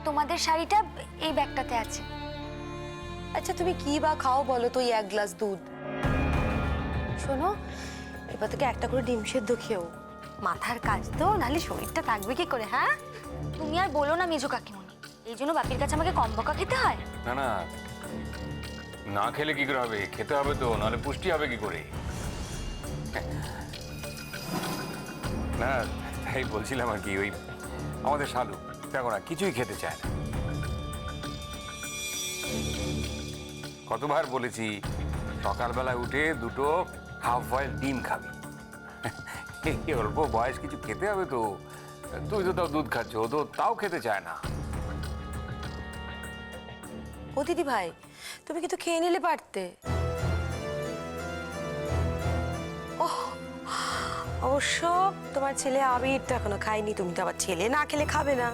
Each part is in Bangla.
তোমাদের শাড়িটা এই ব্যাগটাতে আছে। আচ্ছা তুমি কি বা খাও বলো তো, এক গ্লাস দুধ। শোনো, এবার থেকে একটা করে ডিম সেদ্ধ খেও, মাথার কাজ তো, নাহলে শরীরটা থাকবে কি করে? হ্যাঁ তুমি আর বলো না মেজো কাকিমণি, এই জন্য বাপির কাছে আমাকে কম বকা খেতে হয়। না না, না খেলে কি করে হবে? খেতে হবে তো, নাহলে পুষ্টি হবে কি করে? না, এই বলছিলাম আর কি, ওই আমাদের শালু দেখো না, কিছুই খেতে চায় না। কতবার বলেছি সকালবেলায় উঠে দুটো হাফ বয়েল ডিম খাবি। এই অল্প বয়স, কিছু খেতে হবে তো। তুই তো তাও দুধ খাচ্ছ, ও তো তাও খেতে চায় না। ও দিদি ভাই, তুমি কিন্তু খেয়ে নিলে পারতে। ওহ, অবশ্য তোমার ছেলে আবির তো এখনো খায়নি, তুমি তো আবার ছেলে না খেলে খাবে না।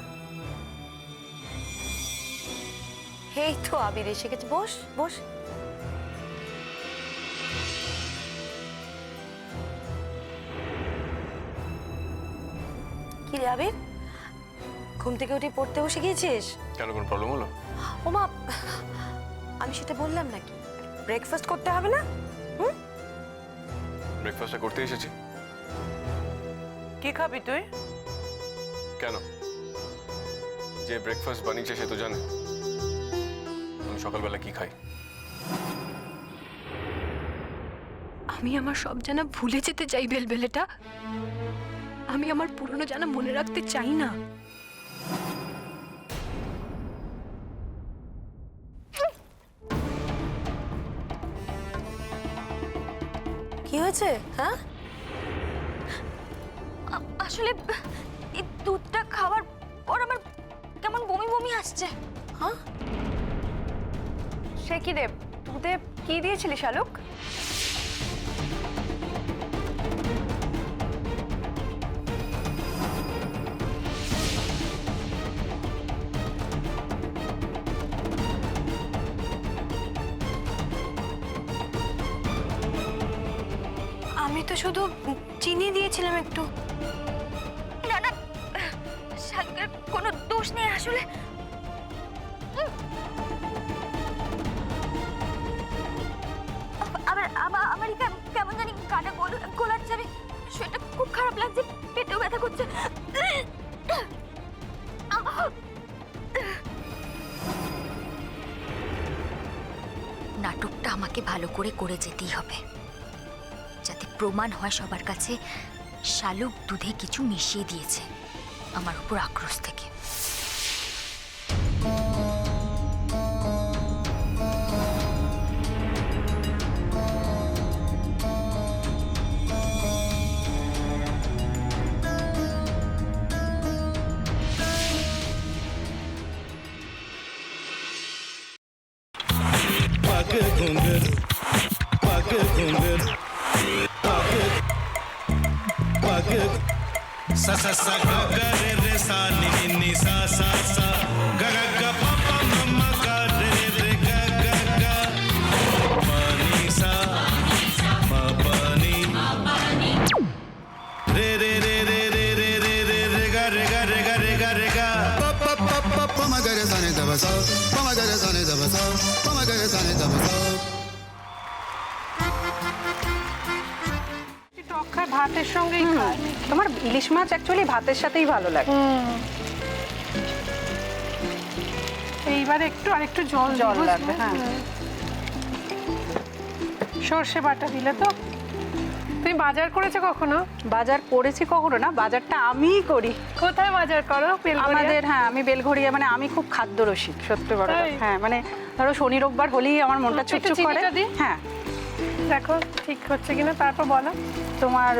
এই তো আবির এসে গেছে, বস বস। কি রে আবির, ঘুম থেকে উঠে পড়তে বসে গিয়েছিস? কেন, কোনো প্রবলেম হলো? ওমা, আমি সেটা বললাম নাকি? ব্রেকফাস্ট করতে হবে না? হুম, ব্রেকফাস্টটা করতে এসেছি। কি খাবি তুই? কেন, যে ব্রেকফাস্ট বানিয়েছে সে তো জানে আমি সকালবেলা কি খাই। আমি আমার সব জানা ভুলে যেতে চাই বেলবেলেটা। আমি আমার পুরনো জানা মনে রাখতে চাই না। কি হয়েছে? হ্যাঁ, আসলে এই দুধটা খাওয়ার পর আমার কেমন বমি বমি আসছে। হ্যাঁ, সে কি রে, দুধে কি দিয়েছিলি শালুক? আমি তো শুধু চিনি দিয়েছিলাম একটু। না না, শালুকের কোনো দোষ নেই আসলে। আমারই কেমন জানি কাটা গোলাচ্ছে, আমি শরীরটা খুব খারাপ লাগছে, পেটেও ব্যথা করছে। নাটকটা আমাকে ভালো করে করে যেতেই হবে, যাতে প্রমাণ হয় সবার কাছে শালুক দুধে কিছু মিশিয়ে দিয়েছে আমার উপর আক্রোশ থেকে। sa sa sa ga ga re re sa ni ni ni sa sa sa ga ga ga pa pa ma ma ga re re ga ga ga pa ni sa ma pa ni re re re re re re re re re ga re ga re ga re ga re ga pa pa pa pa pa ma ga re sa ni da ba sa pa ma ga re sa ni da ba sa pa ma ga re sa ni da ba sa টক ভাতের সঙ্গেই খায়। তোমার ইলিশ মাছ অ্যাকচুয়ালি ভাতের সাথেই ভালো লাগে। এইবার আরেকটু জল লাগবে। হ্যাঁ, সর্ষে বাটা দিলে তো। তুমি বাজার করেছো কখনো? বাজার করেছি কখনো না, বাজারটা আমিই করি। কোথায় বাজার করো? আমাদের, হ্যাঁ, আমি বেলঘড়িয়া, মানে আমি খুব খাদ্য রসিক, সত্যি বড় কথা। হ্যাঁ, মানে ধরো শনি রোববার হলেই আমার মনটা চুপচুপ করে। হ্যাঁ, দেখো ঠিক হচ্ছে কিনা, তারপর বলো। তোমার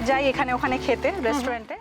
যাই এখানে ওখানে খেতে, রেস্টুরেন্টে।